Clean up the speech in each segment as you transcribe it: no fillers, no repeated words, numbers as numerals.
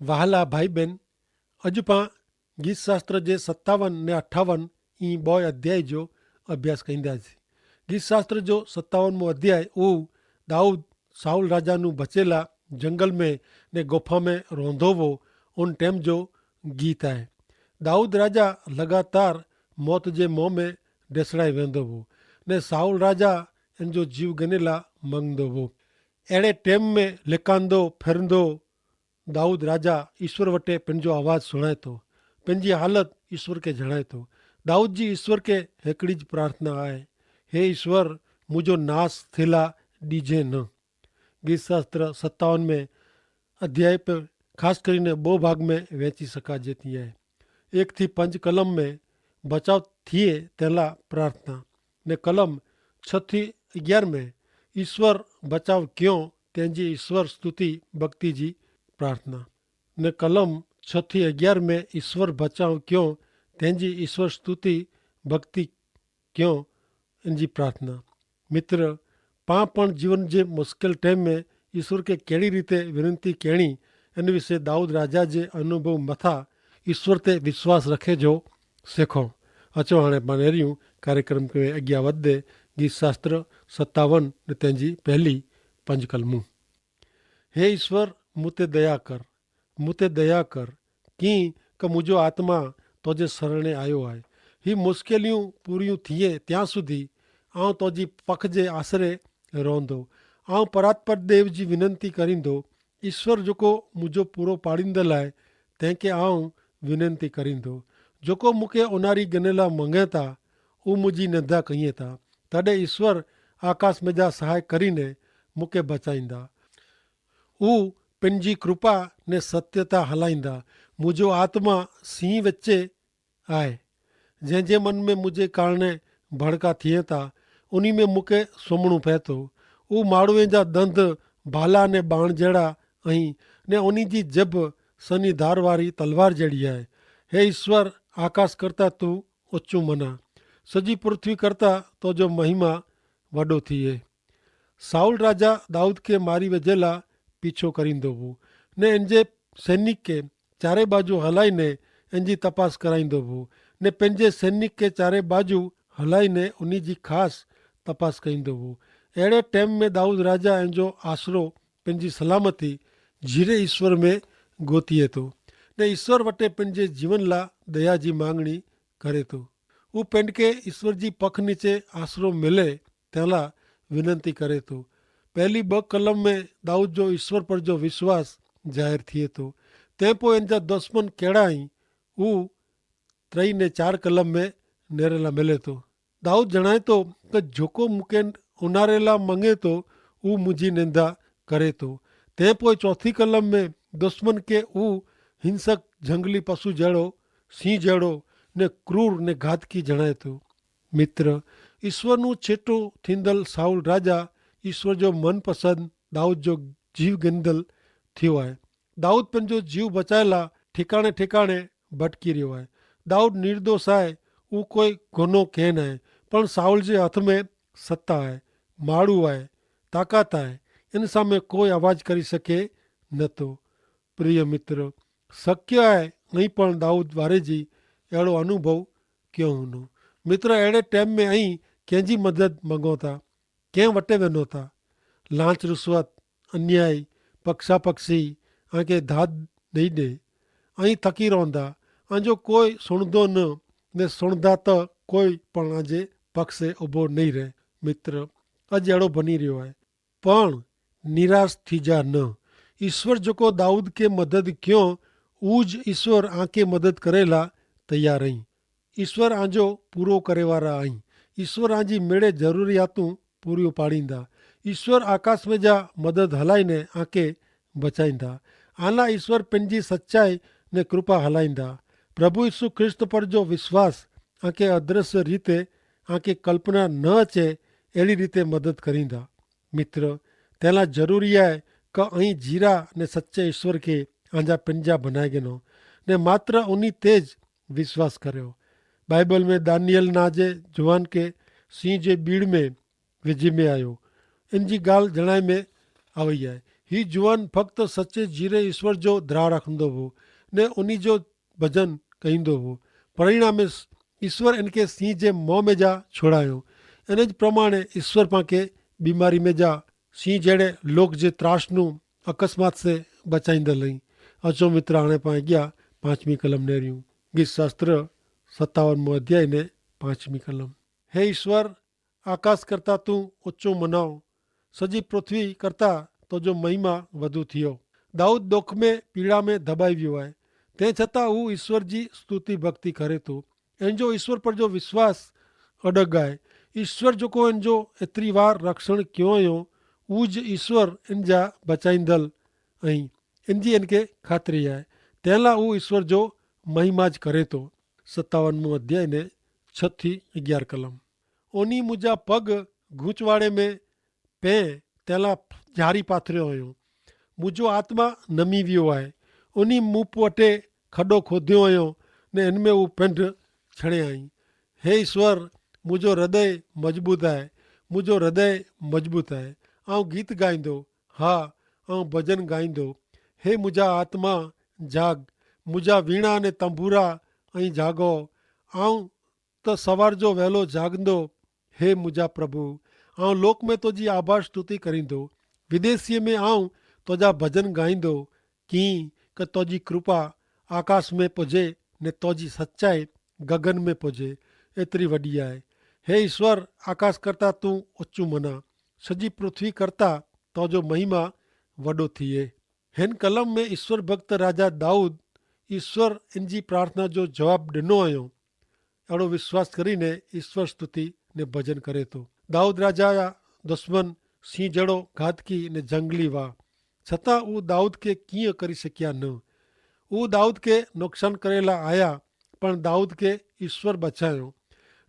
वहाला भाई बहन, अॼु पाण गीत शास्त्र जे 57 ने 58 ई 2 अध्याय जो अभ्यास कंदासीं। गीत शास्त्र जो 57मो अध्याय उहो दाऊद साउल राजाનું बचेला जंगल में ने गुफा में रहंदो हो उन टाइम जो गीत आहे। दाऊद राजा लगातार मौत जे मुंहं में ढसड़ाए वेंदो हो ने साउल राजा इन जो जीव गनेला मंगंदो हो। अहिड़े टाइम में लिकांदो फिरंदो दाऊद राजा ईश्वर वटे पंहिंजो आवाज़ सुणाए थो, पंहिंजी हालत ईश्वर खे जणाए थो। दाऊद जी ईश्वर खे हिकिड़ी ज प्रार्थना आहे, हे ईश्वर मुंहिंजो नास थियला ॾिजे न। गीत शास्त्र 57 में अध्याय पर ख़ासि કરીને 2 भाग में वહેંચી શકાય थी आहे। 1 થી 5 कलम में बचाव थिए तेला प्रार्थना ने कलम 6 થી 11 में ईश्वर बचाव क्यों तंहिंजी ईश्वर स्तुति भक्ति जी प्रार्थना ने कलम 6 થી 11 में ईश्वर बचाव क्यों तंहिंजी ईश्वर स्तुति भक्ति क्यों इनजी प्रार्थना। मित्र, पाण पण जीवन जे मुश्किल टाइम में ईश्वर के कहिड़ी रीते विनंती कहिणी इन विषय दाऊद राजा जे अनुभव मथा ईश्वर ते विश्वास रखे जो सिखो। अचो हाणे पाण अहिड़ियूं कार्यक्रम खे अॻियां वधे। गीत शास्त्र 57 ने तंहिंजी पहली 5 कलमूं। हे ईश्वर मूं ते दया कर, मूं ते दया कर, कीअं कि मुंहिंजो आत्मा तुंहिंजे शरणे आयो आहे। ही मुश्किलियूं पूरियूं थिए त्यां सुधी आउं तुंहिंजी पख जे आसरे रहंदो। आउं परात्पर देव जी विनंती करींदो। ईश्वर जेको मुंहिंजो पूरो पाड़ींदड़ आहे तंहिंखे आउं विनंती करींदो। जेको मूंखे उनारी गनेला मंगे था उहो मुंहिंजी निंदा कईं था, तॾहिं ईश्वर आकाश में जा सहाय करीने मूंखे बचाईंदा। उहो पंहिंजी कृपा ने सत्यता हलाईंदा। मुंहिंजो आत्मा सीं विचे आहे, जंहिंजे मन में मुंहिंजे कारणे भड़का थिए था उन में मूंखे सुम्हणो पए थो। उहो माण्हूअ जा दंद भाला ने बाण जहिड़ा ऐं ने उन जी जब सनी धार वारी तलवार जहिड़ी आहे। हे ईश्वर आकाश करता तूं ऊचो मना, सॼी पृथ्वी करता तुंहिंजो महिमा वॾो थिए। साउल राजा दाऊद खे मारी वेझेला पीछो करींदो हो ने इन जे सैनिक खे चारे बाजू हलाईने इन जी तपास कराईंदो हो ने पंहिंजे सैनिक खे चारे बाजू हलाईने उन जी ख़ासि तपास कईंदो हो। अहिड़े टाइम में दाऊद राजा इन जो आसरो पंहिंजी सलामती जीरे ईश्वर में गोतीए थो ने ईश्वर वटे पंहिंजे जीवन लाइ दया जी मांगणी करे थो। उहो पंहिंखे ईश्वर जी पख नीचे आसरो मिले तंहिं लाइ विनंती करे थो। पहली 2 कलम में दाऊद जो ईश्वर पर जो विश्वास ज़ाहिर थिए थो। तंहिं पोइ इन जा दुश्मन कहिड़ा आहिनि हू 3 ने 4 कलम में नेरेला मिले थो। दाऊद जणाए थो त जेको मूंखे उनारेला मंगे थो उहो मुंहिंजी निंदा करे थो। तंहिं पोइ 4 कलम में दुश्मन खे उहो हिंसक झंगली पशु जहिड़ो, सिंह जहिड़ो ने क्रूर ने घातकी जणाए थो। मित्र, ईश्वरનું छेटो थींदल साउल राजा ईश्वर जो मनपसंद दाऊद जो जीव गिंदल थियो आहे। दाऊद पंहिंजो जीव बचाए लाइ ठिकाणे ठिकाणे भटकी रहियो आहे। दाऊद निर्दोष आहे, उहो कोई गुनो केन आहे, पण साउल जे हथ में सत्ता आहे, माण्हू आहे, ताक़त आहे। इन सां कोई आवाज़ करी सघे नथो। प्रिय मित्र, शक्य आहे ऐं पण दाऊद वारे जी अहिड़ो अनुभव कयो हूंदो। मित्र, अहिड़े टाइम में ऐं कंहिंजी मदद मङो था, कंहिं वटि वञो था, लांच रुश्वत अन्याय पक्षा पक्षी ऐं के दाद ॾेई ॾे ऐं थकी रहंदा ऐं जो कोई सुणंदो न सुणंदा त कोई पण जे पक्ष से उभो नहीं रहे। मित्र, अॼु अहिड़ो बनी रहियो आहे, पण निराश थी जा न। ईश्वर जेको दाऊद खे मदद कयो उज ईश्वर आके मदद करे ला तैयार आहीं। ईश्वर आंजो पूरो करे वारा आहीं। ईश्वर आंजी मेड़े ज़रूरियातूं पूरियूं पाड़ींदा। ईश्वर आकाश में जा मदद हलाईने आके बचाईंदा। आला ईश्वर पंहिंजी सच्चाई ने कृपा हलाईंदा। प्रभु यीशु ख्रिस्त पर जो विश्वास आके अदृश्य रीते आके कल्पना न अचे अहिड़ी रीते मदद करींदा। मित्र, तंहिं ज़रूरी आहे कि ऐं जीरा ने सच्चे ईश्वर खे आंजा पंहिंजा बनाए गिनो ने मात्र उन तेज विश्वास करियो। बाइबल में दानियल ना जे जवान खे सिंह जे बीड़ में विझी में आयो। इन जी ॻाल्हि जणाए में आई आहे। ही जुवान फक़्ति सचे जीरे ईश्वर जो द्राह रखंदो हो ने उन्हीं जो भजन कहींदो हो। परिणामे ईश्वर इनके सिंह जे मुंह में जा छोड़ायो। इन ज प्रमाणे ईश्वर पाके बीमारी में जा सिंह जहिड़े लोक जे त्रासनू अकस्मात से बचाईंदल हई। अचो मित्र हाणे पाण अॻियां 5वीं कलम नेरियूं। गीत शास्त्र 57 अध्याय ने 5वीं कलम। हे ईश्वर आकाश करता तूं ऊंचो मनाओ, सॼी पृथ्वी करता तुंहिंजो महिमा वधू थियो। दाऊद दुख में पीड़ा में दबाई वियो आहे, तंहिं छतां हू ईश्वर जी स्तुति भक्ति करे थो। इन जो ईश्वर पर जो विश्वास अडग आहे। ईश्वर जेको इन जो एतिरी वार रक्षण कयो हुयो, उहो ज ईश्वर इन जा बचाईंदल ऐं इन जी इनखे ख़ातिरी आहे। तंहिं लाइ हू ईश्वर जो महिमा ज करे थो। 57 अध्याय ने 6 થી 11 कलम। ओनी मुंहिंजा पग गूंचवाड़े में पे तंहिं जारी पाथरियो हुयो, मुंहिंजो आत्मा नमी वियो आहे। उन मूं वटे खॾो खोदियो हुयो ने हिन में हू पिंड छणे आई। हे ईश्वर मुंहिंजो हृदय मज़बूत आहे, मुंहिंजो हृदय मज़बूत आहे। ऐं गीत ॻाईंदो, हा ऐं भॼन ॻाईंदो। हे मुंहिंजा आत्मा जाग, मुंहिंजा वीणा ने तंबूरा ऐं जागो। ऐं त सवार जो वहेलो जागंदो। हे मुंहिंजा प्रभु, ऐं लोक में तुंहिंजी आभार स्तुति करींदो। विदेशीअ में तुंहिंजा भॼन ॻाईंदो कीअं कि तुंहिंजी कृपा आकाश में पुॼे ने तुंहिंजी सचाई गगन में पुॼे, एतिरी वॾी आहे। हे ईश्वर आकाश करता तूं ऊंचो मना, सॼी पृथ्वी करता तुंहिंजो महिमा वॾो थिए। हिन कलम में ईश्वर भक्त राजा दाऊद ईश्वर इन जी प्रार्थना जो जवाबु ॾिनो हुयो। अहिड़ो विश्वास करीने ईश्वर स्तुति ने भॼन करे थो। दाऊद राजा जा दुश्मन सिंह जहिड़ो घातकी ने जंगली हुआ, छतां उहो दाऊद खे कीअं करे सघिया न। उहो दाऊद खे नुक़सान करे लाइ आया, पर दाऊद खे ईश्वर बचायो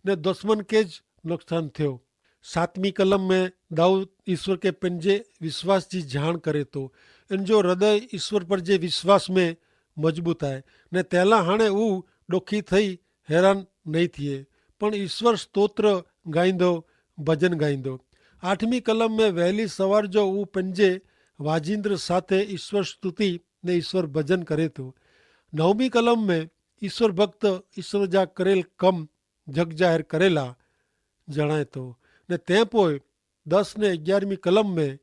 ने दुश्मन खे ज नुक़सान थियो। 7वीं कलम में दाऊद ईश्वर खे पंहिंजे विश्वास जी ॼाण करे थो। इन जो हृदय ईश्वर पर जे विश्वास में मज़बूत आहे ने तंहिं लाइ हाणे हू ॾुखी थई हैरान नहीं थिए, पण ईश्वर स्तोत्र ॻाईंदो, भॼन ॻाईंदो। 8वीं कलम में वहेली सवार जो हू पंहिंजे वाजिंद्र साथे ईश्वर स्तुति ने ईश्वर भॼन करे थो। 9वीं कलम में ईश्वर भक्त ईश्वर जा करेल कम जग ज़ाहिर करेला जणाए थो ने तंहिं पोइ 10 ने 11वीं कलम में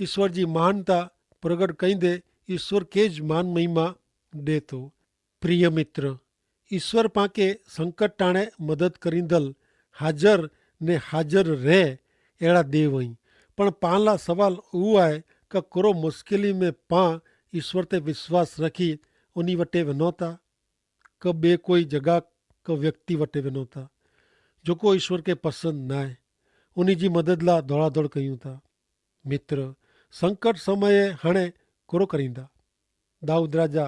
ईश्वर जी महानता प्रगट कईंदे ईश्वर खे ज मान महिमा ॾे थो। प्रिय मित्र, ईश्वर पाके संकट टाणे मदद करींदल हाज़र ने हाज़र रहे अहिड़ा देव आहीं, पण पाण लाइ सवाल उहो आहे कि कहिड़ो मुश्किली में पाण ईश्वर ते विश्वास रखी उन वटे वञूं था, कि ॿिए कोई जॻह को व्यक्ति वटे वञूं था जेको ईश्वर खे पसंदि न आहे, उन जी मदद लाइ दौड़ा दौड़ कयूं था। मित्र, संकट समय हाणे कहिड़ो करींदा। दाऊद राजा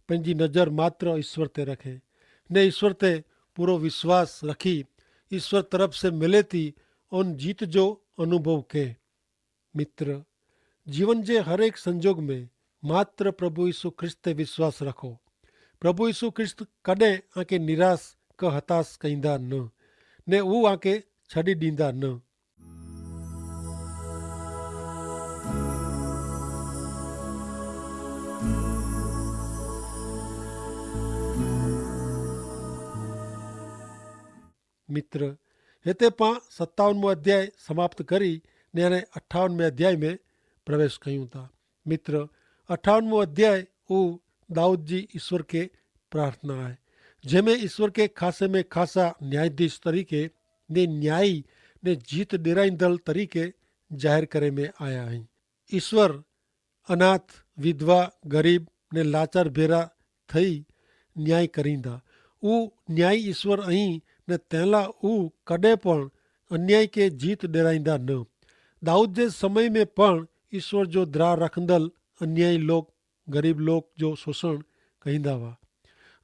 पंहिंजी नज़र मात्र ईश्वर ते रखे ने ईश्वर ते पूरो विश्वास रखी ईश्वर तरफ से मिले थी उन जीत जो अनुभव के। मित्र, जीवन जे हर एक संजोग में मात्र प्रभु यीशु ख्रिस्त ते विश्वास रखो। प्रभु यीशु ख्रिस्त कॾहिं आके निराश क हताश कंदा न ने हू आके छॾी ॾींदा न। मित्र, हिते पाण 57 अध्याय समाप्त करी ने हाणे 58 अध्याय में प्रवेश कयूं था। मित्र, 58 अध्याय हू दाऊद जी ईश्वर के प्रार्थना आहे, जंहिंमें ईश्वर के ख़ासे में ख़ासा न्यायाधीश तरीक़े ने न्यायी ने जीत ॾिराईंदड़ तरीक़े ज़ाहिर करे में आया आहिनि। ईश्वर अनाथ, विधवा, ग़रीब ने लाचार भेरा थई न्याय करींदा। हू न्यायी ईश्वर आहीं ने तंहिं लाइ हू कॾहिं पण अन्याय के जीत ॾिराईंदा न। दाऊद जे समय में पण ईश्वर जो द्राह रखंदल अन्यायी लोग, ग़रीब लोग जो शोषण कईंदा हुआ।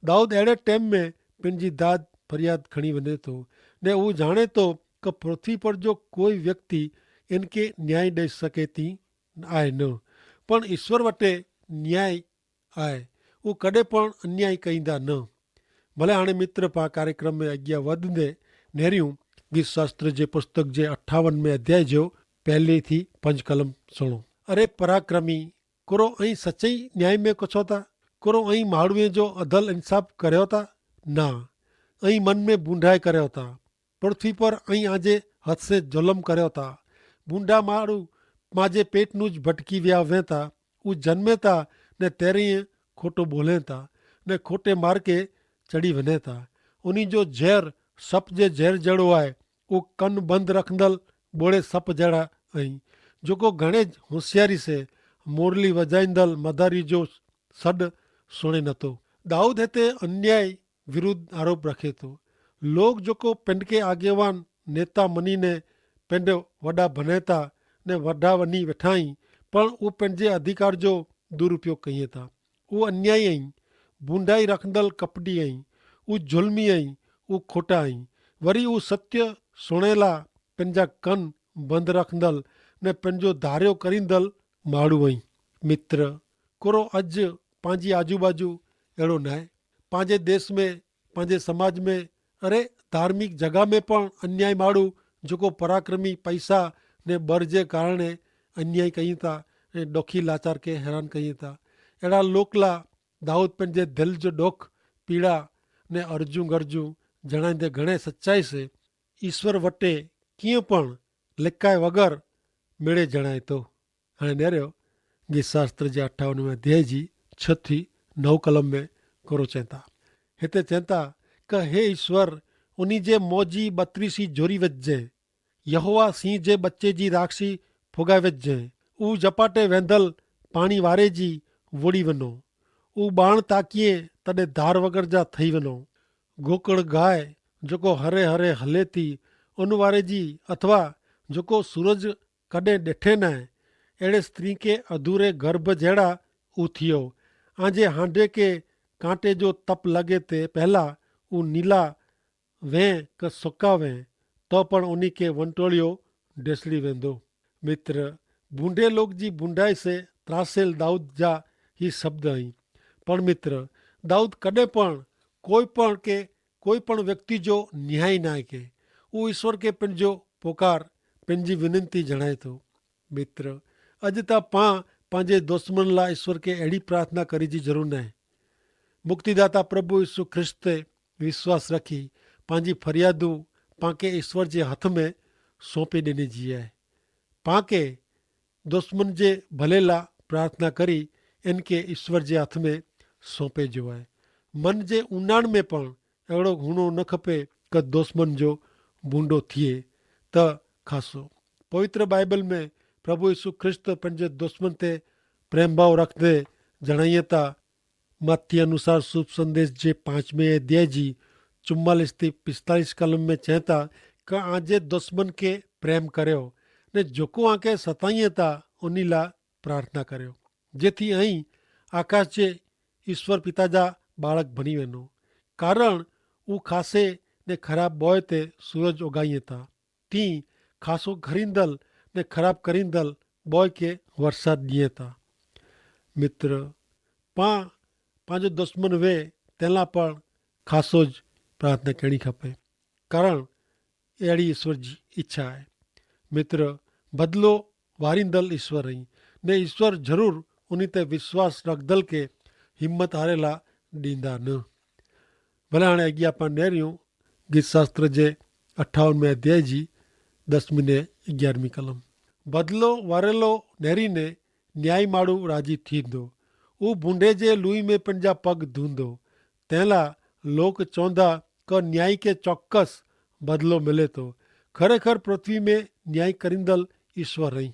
दाऊद अहिड़े टाइम में पंहिंजी दाद फरियाद खणी वञे थो ने हू जाणे थो कि पृथ्वी पर जो कोई व्यक्ति इनके न्याय ॾेई सघे थी आहे न, पण ईश्वर वटे न्याय आहे। हू कॾहिं पण अन्याय कईंदा न। भले हाणे मित्र पा कार्यक्रम में अॻियां वधंदे नेरियूं गीत शास्त्र जे पुस्तक जे 58 अध्याय जो 1 થી 5 कलम सुणो। अरे पराक्रमी, कोरो ऐं सच्चई न्याय में कुछो था? कोरो ऐं माण्हूअ जो अदल इंसाफ़ करियो था? ना, ऐं मन में बूंढाए करियो था। पृथ्वी पर ऐं आजे हथ से जुल्म करियो था। बूंढा माण्हू मांजे पेट नूं ज भटकी विया वे था। उ जन्मे था ने तेरीं खोटो बोले था ने खोटे मार्गे चढ़ी वञे था। उन्हीं जो ज़हर सप जे ज़हर जहिड़ो आहे। उहो कन बंदि रखंदड़ ॿोड़े सप जहिड़ा ऐं जेको घणे होशियारी से मुरली वॼाईंदड़ मदारी जो सॾु सुणे नथो। दाऊद हिते अन्याय विरुद्ध आरोप रखे थो। लोग जेको पिंड खे आगेवान नेता मञीने पिंड वॾा बणे था ने वॾा वञी वेठा आहिनि, पर उहे पंहिंजे अधिकार जो दुरुपयोग कनि था। उहे अन्यायी आहिनि, बूंदाई रखंदड़ कपटी आहिनि, उहे ज़ुल्मी आहिनि, उहे खोटा आहिनि। वरी उहे सत्य सुणेला पंहिंजा कन बंदि रखंदड़ ने पंहिंजो धारियो करींदड़ माण्हू आहिनि। मित्र, कोरो अॼु पंहिंजी आजू बाजू अहिड़ो न आहे। पंहिंजे देश में, पंहिंजे समाज में, अरे धार्मिक जॻह में पण अन्याय माण्हू जेको पराक्रमी पैसा ने ॿर जे कारण अन्याय कयूं था ऐं ॾोखी लाचार खे हैरान कयूं था। अहिड़ा लोकला दाऊद पंहिंजे दिलि जो ॾोख पीड़ा ने अर्जूं गर्जूं जणाईंदे घणे सचाई से ईश्वर वटे कीअं पण लिकाए वग़ैरह मिड़े जणाए थो। हाणे नेरियो गीत शास्त्र जे 58वें अध्याय जी 6-9 कलम में कोरो चवनि था। हिते चवनि था कि हे ईश्वर, उन्ही जे मौजी बत्रीसी जोरी वॼिजे। यहोवा सिंह जे बच्चे जी राखसी फुगाए वॼिजे। ऊ जपाटे वेंदल पाणी वारे जी वोड़ी वञो। ऊ बाण ताकीए तॾहिं धार वग़ैरह जा थई वञो। गोकड़ गाए जेको हरे हरे हले थी उन वारे जी, अथवा जेको सूरज कॾहिं ॾिठे न आहे। अहिड़े स्त्री खे अधूरे गर्भ जहिड़ा ऊ थियो। आंजे हांडे खे कांटे जो तप लॻे ते पहला ऊ नीला वें क सुका वें तो पण उन्ही खे वंटोलियो ॾिसड़ी वेंदो। मित्र, बूंढे लोग जी बूंढाई से त्रासेल दाऊद जा ही शब्द आहिनि। पण मित्र, दाऊद कॾहिं पण कोई पण व्यक्ति जो न्याय न आहे के। उहो ईश्वर खे पंहिंजो पुकार, पंहिंजी विनंती जणाए थो। मित्र, अॼु त पंहिंजे दुश्मन लाइ ईश्वर खे अहिड़ी प्रार्थना करी जी ज़रूरत न आहे। मुक्तिदाता प्रभु यीशु ख्रिस्त ते विश्वास रखी पंहिंजी फरियादूं पांखे ईश्वर जे हथ में सौंपे ॾिनी जी आहे। पांखे दुश्मन जे भले लाइ प्रार्थना करी इनखे ईश्वर जे हथ में सौंपे जो आहे। मन जे ऊंडाण में पण अहिड़ो हुअणो न खपे कि दुश्मन जो बूंडो थिए त खासो। पवित्र बाइबल में प्रभु यीशु ख्रिस्त पंहिंजे दुश्मन ते प्रेम भाव रखंदे जणाइए था। मत्ती अनुसार शुभ संदेश जे 5वें अध्याय जी 44-45 कलम में चए था कि आंजे दुश्मन खे प्रेम करियो ने जेको आंखे सताईए था उन लाइ प्रार्थना करियो, जेथी ऐं आकाश जे ईश्वर पिता जा बालक बनी वञो। कारण ऊ खासे ने ख़राब बोए ते सूरज उगाइए था, तीं खासो खरींदड़ ने ख़राब करींदड़ बोए खे वरसाद ॾिए था। मित्र, पंहिंजो दुश्मन वे तंहिंला पण खासो ज प्रार्थना करणी खपे, कारण अहिड़ी ईश्वर जी इच्छा आहे। मित्र, बदिलो वारींदड़ ईश्वर आहीं ने ईश्वर ज़रूरु उन ते विश्वास रखदल खे हिमत हारेला ॾींदा न। भले हाणे अॻियां पाण नेरियूं गीत शास्त्र जे 58वें अध्याय जी 10वीं ने 11वीं कलम। बदिलो वारेलो नेरीने न्याय माण्हू राजी थींदो। हू बूंढे जे लूई में पंहिंजा पग धोईंदो। तंहिंला लोक चवंदा कि न्याय खे चौकस बदिलो मिले थो। खरेखर पृथ्वी में न्याय करींदड़ ईश्वर रही।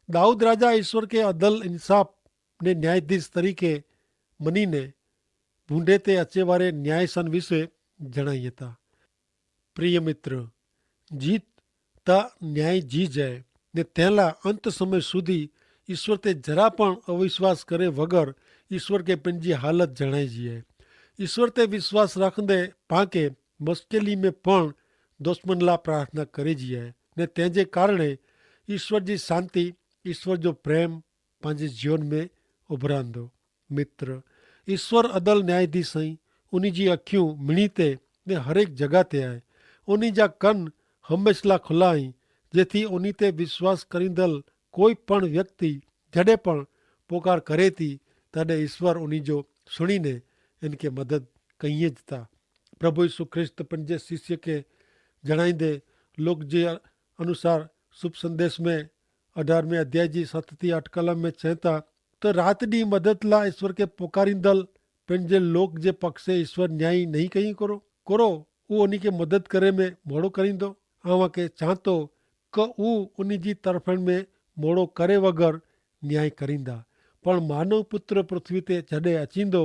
दाऊद राजा ईश्वर खे अदल इंसाफ़ ने न्यायाधीश तरीक़े मञीने बूंढे ते अचे वारे न्याय सन विषय जणाइए था। प्रिय मित्र, जीत त न्याय जी जाए ने तंहिंला अंत समय सुधी ईश्वर ते जरा पण अविश्वास करे वग़ैरह ईश्वर खे पंहिंजी हालत जणाइजी आहे। ईश्वर ते विश्वास रखंदे पांखे मुश्किली में पण दुश्मन लाइ प्रार्थना करेजी आहे ने तंहिंजे कारण ईश्वर जी शांति, ईश्वर जो प्रेम पंहिंजे जीवन में उभरंदो। मित्र, ईश्वर अदल न्यायाधीश आहीं। उन जी अखियूं मिणी ते ने हरेक जॻह ते आहे। उन जा कन हमेशह खुला आहिनि, जेथी उन ते विश्वास करींदड़ कोई पण व्यक्ति जॾहिं पण पोकार करे थी तॾहिं ईश्वर उन जो सुणीने इनके मदद कईं ज था। प्रभु यीशु ख्रिस्त पंहिंजे शिष्य खे जणाईंदे लोक जे अनुसार शुभ संदेश में 18वें अध्याय जी 7 થી 8 कलम में चए था त रात ॾींहुं मदद लाइ ईश्वर खे पोकारींदल पंहिंजे लोक जे पक्षे ईश्वर न्याय नहीं कई करो उहो उन खे मदद करे में मोड़ो करींदो। आवां खे चां थो क उहो उन जी तरफ़नि में मोड़ो करे वग़ैरह न्याय करींदा, पर मानव पुत्र पृथ्वी ते जॾहिं अचींदो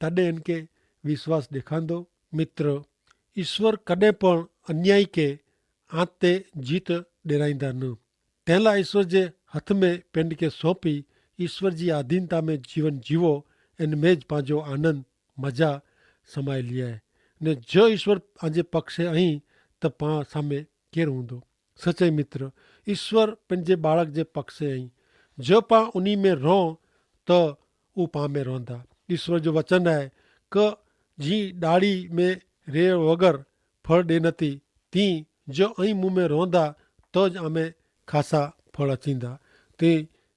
तॾहिं इनके विश्वास ॾेखारींदो। मित्र, ईश्वर कॾहिं पण अन्यायी खे आंत ते जीत ॾिराईंदा न। तंहिं लाइ ईश्वर जे हथ में पंहिंजे खे सौंपी ईश्वर जी आधीनता में जीवन जीवो, इन में ज पंहिंजो आनंद मज़ा समायल आहे ने जो ईश्वर पंहिंजे पक्ष आहीं त पाण सामे केरु हूंदो। सच्चाई मित्र, ईश्वर पंहिंजे बालक जे पक्ष आहीं, जो पाण उन में रहो त उहो पाण में रहंदा। ईश्वर जो वचन आहे क जी डाड़ी में रे वग़ैरह फल ॾे नथी तीं जो ऐं मूं में रहंदा तो ज आमें ख़ासा फल अचींदा। ते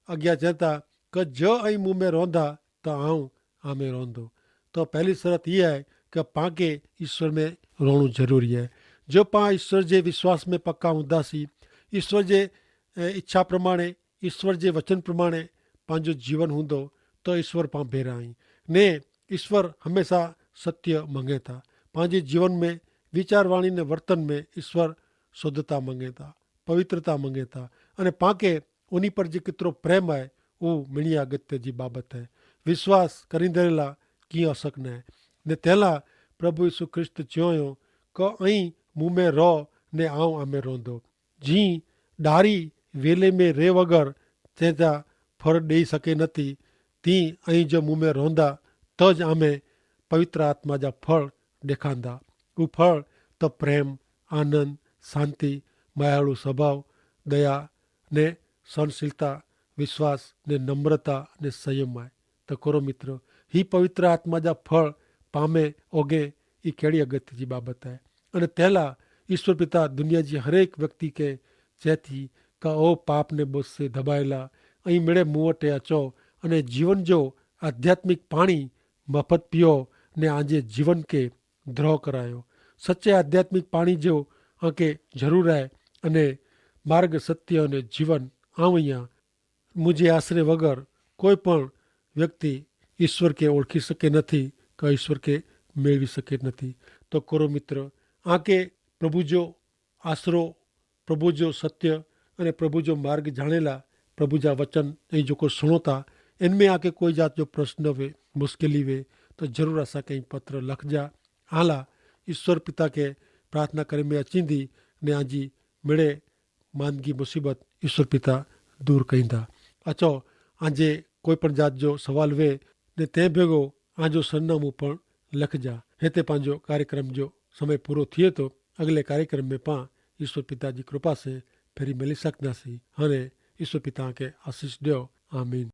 अॻियां चए था क जो ऐं मूं में रहंदा त आऊं आमें रहंदो। तो पहली शर्त इहा आहे कि पाण खे ईश्वर में रहणो ज़रूरी आहे। जो पाण ईश्वर जे विश्वास में पक्का हूंदासीं, ईश्वर जे इच्छा प्रमाणे, ईश्वर जे वचन प्रमाणे पंहिंजो जीवन हूंदो त ईश्वर पाण भेरा आहीं ने। ईश्वर हमेशा सत्य मंगे था। पंहिंजे जीवन में विचारवाणी ने वर्तन में ईश्वर शुद्धता मंगे था, पवित्रता मंगे था। अने पाण खे उन पर जे केतिरो प्रेम आहे उहो मिणी अगत्य जी बाबत आहे। विश्वास करींदड़ लाइ कीअं असक न आहे ने तंहिं लाइ प्रभु यीशु ख्रिस्त चयो क ऐं मूं में रहो ने आऊं आमें रहंदो। जीअं डारी वेले में रे वग़ैरह तंहिंजा फल ॾेई सघे नथी, तीअं ऐं जो मूं में रहंदा त ज आमें पवित्र आत्मा जा फल ॾेखारींदा। उहे फल त प्रेम, आनंद, शांति, मायाळू स्वभाव, दया ने सहनशीलता, विश्वास ने नम्रता ने संयम आहे। त करो मित्र, ही पवित्र आत्मा जा फल पामे ओगे ई कहिड़ी अगत्य जी बाबत आहे। अने तंहिं लाइ ईश्वर पिता दुनिया जी हरेक व्यक्ति खे चए थी का ओ पाप ने बोझ से दबाएला ऐं मिड़े मूं वटि अचो अने जीवन जो आध्यात्मिक पाणी मफ़त पियो ने आंजे जीवन के द्रोह करायो। सच्चे आध्यात्मिक पाणी जो आंखे ज़रूर आहे अने मार्ग, सत्य अने जीवन आऊं ई आहियां। मुंहिंजे आसरे वग़ैरह कोई पण व्यक्ति ईश्वर खे ओळखी सघे नथी, का ईश्वर खे मेळवी सघे नथी। तो करो मित्र, आंखे प्रभु जो आसरो, प्रभु जो सत्य अने प्रभु जो मार्ग जाणेला, प्रभु जा वचन ऐं जेको सुणो था इनमें आके कोई जात जो प्रश्न वे, मुश्किली वे तो ज़रूरु असांखे पत्र लखजा। हाला ईश्वर पिता के प्रार्थना करे में अचींदी ने आजी मिड़े मानगी मुसीबत ईश्वर पिता दूर कईंदा। अचो आजे कोई पण जात जो सवाल वे ने तंहिं भेगो आजो सरनामो पण लखजा। हिते पंहिंजो कार्यक्रम जो समय पूरो थिए थो। अगले कार्यक्रम में पाण ईश्वर पिता जी कृपा से फेरी मिली सकदासीं। हाणे ईश्वर पिता खे आशीष ॾियो। आमीन।